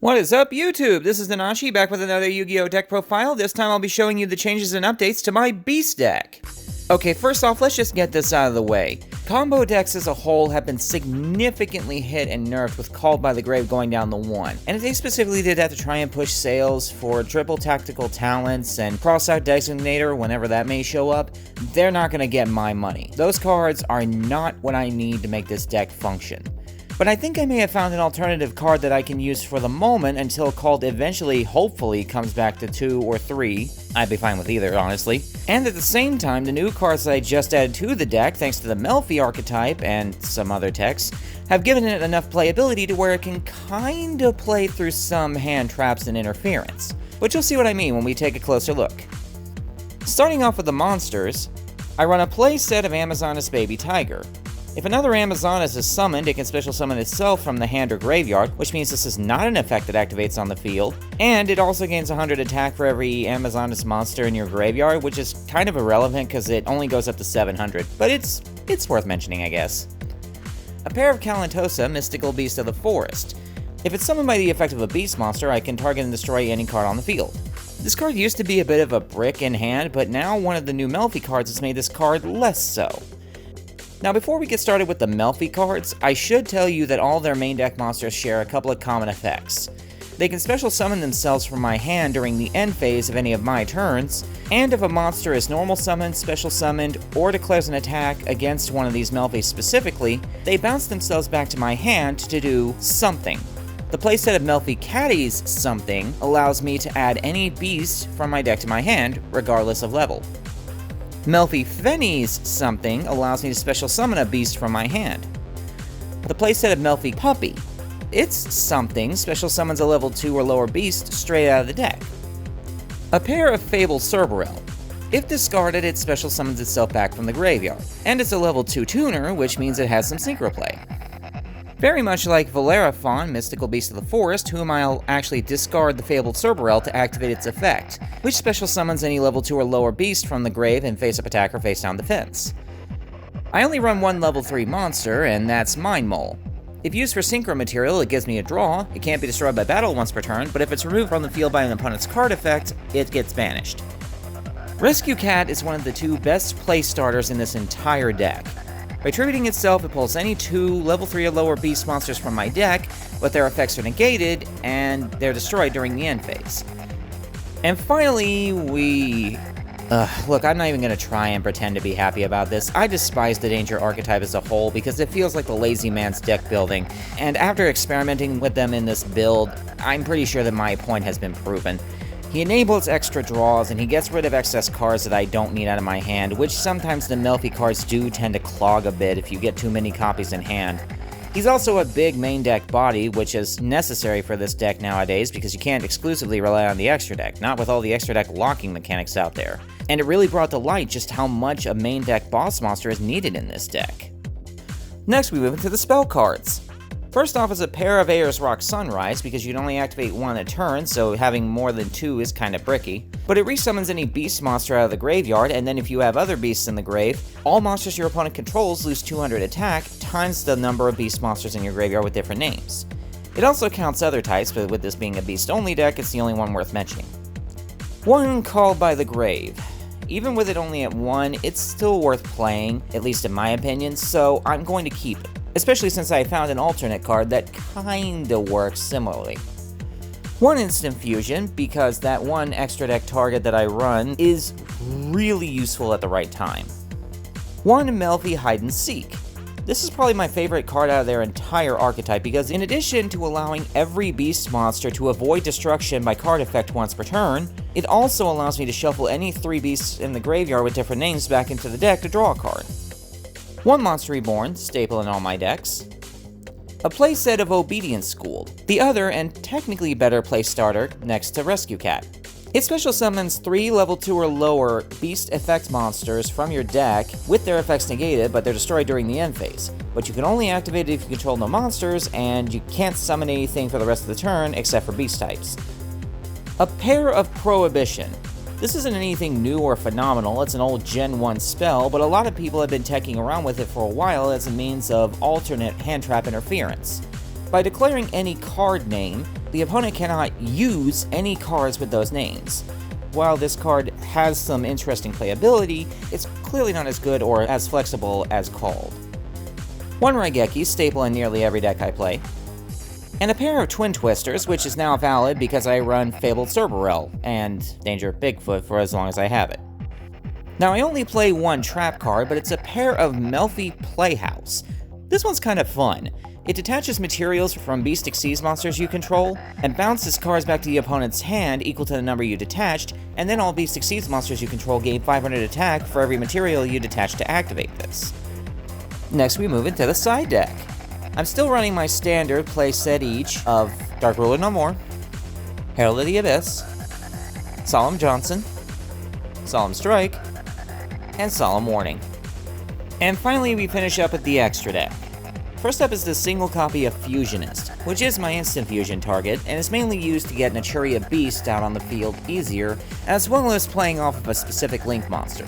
What is up, YouTube? This is Nanashi, back with another Yu-Gi-Oh! Deck profile. This time I'll be showing you the changes and updates to my Beast deck. Okay, first off, let's just get this out of the way. Combo decks as a whole have been significantly hit and nerfed with Called by the Grave going down the 1. And if they specifically did that to try and push sales for triple tactical talents and cross-out designator whenever that may show up, they're not going to get my money. Those cards are not what I need to make this deck function. But I think I may have found an alternative card that I can use for the moment until Called eventually, hopefully, comes back to 2 or 3. I'd be fine with either, honestly. And at the same time, the new cards that I just added to the deck, thanks to the Melffy archetype and some other techs, have given it enough playability to where it can kinda play through some hand traps and interference. But you'll see what I mean when we take a closer look. Starting off with the monsters, I run a play set of Amazonas Baby Tiger. If another Amazonas is summoned, it can special summon itself from the hand or graveyard, which means this is not an effect that activates on the field, and it also gains 100 attack for every Amazonas monster in your graveyard, which is kind of irrelevant because it only goes up to 700, but it's worth mentioning, I guess. A pair of Kalantosa, Mystical Beast of the Forest. If it's summoned by the effect of a beast monster, I can target and destroy any card on the field. This card used to be a bit of a brick in hand, but now one of the new Melffy cards has made this card less so. Now, before we get started with the Melffy cards, I should tell you that all their main deck monsters share a couple of common effects. They can special summon themselves from my hand during the end phase of any of my turns, and if a monster is normal summoned, special summoned, or declares an attack against one of these Melffys specifically, they bounce themselves back to my hand to do something. The playset of Melffy Caddy's something allows me to add any beast from my deck to my hand, regardless of level. Melffy Fenny's something allows me to special summon a beast from my hand. The playset of Melffy Puppy. Its something special summons a level 2 or lower beast straight out of the deck. A pair of Fabled Cerberell. If discarded, it special summons itself back from the graveyard, and it's a level 2 tuner, which means it has some synchro play. Very much like Valeraphon, Mystical Beast of the Forest, whom I'll actually discard the Fabled Cerberell to activate its effect, which special summons any level 2 or lower beast from the grave in face-up attack or face-down defense. I only run one level 3 monster, and that's Mind Mole. If used for synchro material, it gives me a draw. It can't be destroyed by battle once per turn, but if it's removed from the field by an opponent's card effect, it gets banished. Rescue Cat is one of the 2 best play starters in this entire deck. By tributing itself, it pulls any 2 level 3 or lower beast monsters from my deck, but their effects are negated, and they're destroyed during the end phase. And finally, look, I'm not even going to try and pretend to be happy about this. I despise the Danger archetype as a whole because it feels like the lazy man's deck building, and after experimenting with them in this build, I'm pretty sure that my point has been proven. He enables extra draws, and he gets rid of excess cards that I don't need out of my hand, which sometimes the Melffy cards do tend to clog a bit if you get too many copies in hand. He's also a big main deck body, which is necessary for this deck nowadays because you can't exclusively rely on the extra deck, not with all the extra deck locking mechanics out there. And it really brought to light just how much a main deck boss monster is needed in this deck. Next, we move into the spell cards. First off is a pair of Ayers Rock Sunrise, because you can only activate 1 a turn, so having more than 2 is kinda bricky. But it resummons any beast monster out of the graveyard, and then if you have other beasts in the grave, all monsters your opponent controls lose 200 attack, times the number of beast monsters in your graveyard with different names. It also counts other types, but with this being a beast-only deck, it's the only one worth mentioning. One Called by the Grave. Even with it only at 1, it's still worth playing, at least in my opinion, so I'm going to keep it. Especially since I found an alternate card that kinda works similarly. One Instant Fusion, because that one extra deck target that I run is really useful at the right time. One Melffy Hide and Seek. This is probably my favorite card out of their entire archetype because in addition to allowing every beast monster to avoid destruction by card effect once per turn, it also allows me to shuffle any 3 beasts in the graveyard with different names back into the deck to draw a card. One Monster Reborn, staple in all my decks. A playset of Obedience Schooled, the other and technically better play starter next to Rescue Cat. It special summons 3 level 2 or lower beast effect monsters from your deck with their effects negated, but they're destroyed during the end phase. But you can only activate it if you control no monsters, and you can't summon anything for the rest of the turn except for beast types. A pair of Prohibition. This isn't anything new or phenomenal, it's an old Gen 1 spell, but a lot of people have been teching around with it for a while as a means of alternate hand trap interference. By declaring any card name, the opponent cannot use any cards with those names. While this card has some interesting playability, it's clearly not as good or as flexible as called. One Raigeki, staple in nearly every deck I play, and a pair of Twin Twisters, which is now valid because I run Fabled Cerberell and Danger Bigfoot for as long as I have it. Now I only play one trap card, but it's a pair of Melffy Playhouse. This one's kind of fun. It detaches materials from Beast Xyz monsters you control, and bounces cards back to the opponent's hand equal to the number you detached, and then all Beast Xyz monsters you control gain 500 attack for every material you detach to activate this. Next we move into the side deck. I'm still running my standard play set each of Dark Ruler No More, Herald of the Abyss, Solemn Johnson, Solemn Strike, and Solemn Warning. And finally we finish up with the extra deck. First up is the single copy of Fusionist, which is my instant fusion target, and is mainly used to get Naturia Beast out on the field easier, as well as playing off of a specific Link monster.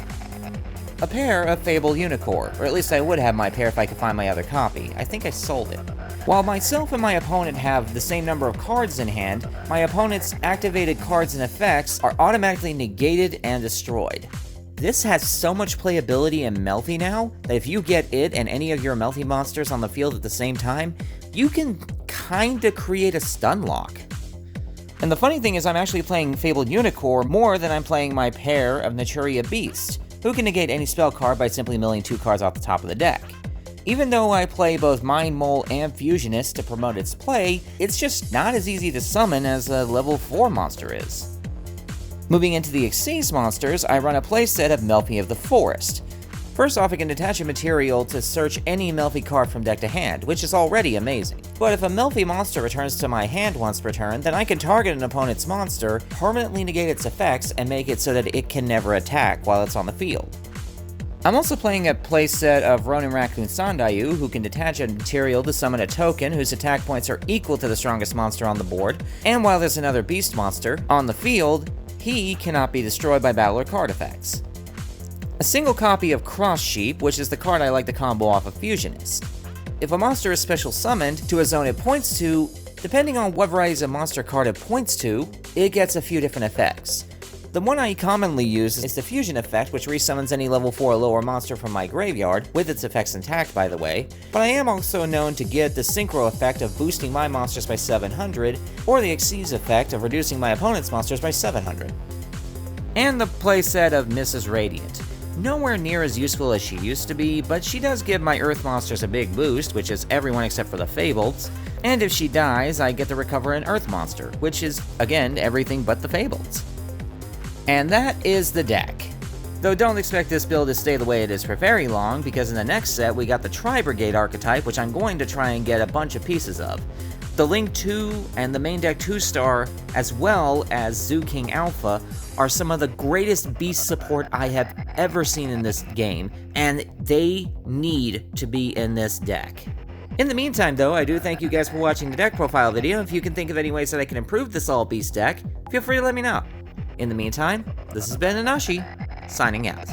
A pair of Fabled Unicorn, or at least I would have my pair if I could find my other copy. I think I sold it. While myself and my opponent have the same number of cards in hand, my opponent's activated cards and effects are automatically negated and destroyed. This has so much playability in Melffy now, that if you get it and any of your Melffy monsters on the field at the same time, you can kinda create a stun lock. And the funny thing is I'm actually playing Fabled Unicorn more than I'm playing my pair of Naturia Beast, who can negate any spell card by simply milling 2 cards off the top of the deck. Even though I play both Mind Mole and Fusionist to promote its play, it's just not as easy to summon as a level 4 monster is. Moving into the Xyz monsters, I run a playset of Melffy of the Forest. First off, I can detach a material to search any Melffy card from deck to hand, which is already amazing. But if a Melffy monster returns to my hand once per turn, then I can target an opponent's monster, permanently negate its effects, and make it so that it can never attack while it's on the field. I'm also playing a playset of Ronin Raccoon Sandayu, who can detach a material to summon a token whose attack points are equal to the strongest monster on the board, and while there's another beast monster on the field, he cannot be destroyed by battle or card effects. A single copy of Cross Sheep, which is the card I like to combo off of Fusionist. If a monster is special summoned to a zone it points to, depending on what varieties of monster card it points to, it gets a few different effects. The one I commonly use is the Fusion effect, which resummons any level 4 or lower monster from my graveyard, with its effects intact by the way, but I am also known to get the Synchro effect of boosting my monsters by 700, or the Xyz effect of reducing my opponent's monsters by 700. And the playset of Mrs. Radiant. Nowhere near as useful as she used to be, but she does give my Earth monsters a big boost, which is everyone except for the Fableds, and if she dies, I get to recover an Earth monster, which is, again, everything but the Fableds. And that is the deck. Though don't expect this build to stay the way it is for very long, because in the next set we got the Tri-Brigade archetype, which I'm going to try and get a bunch of pieces of. The Link 2 and the main deck 2-star, as well as Zoo King Alpha, are some of the greatest beast support I have ever seen in this game, and they need to be in this deck. In the meantime though, I do thank you guys for watching the deck profile video. If you can think of any ways that I can improve this all beast deck, feel free to let me know. In the meantime, this has been Anashi, signing out.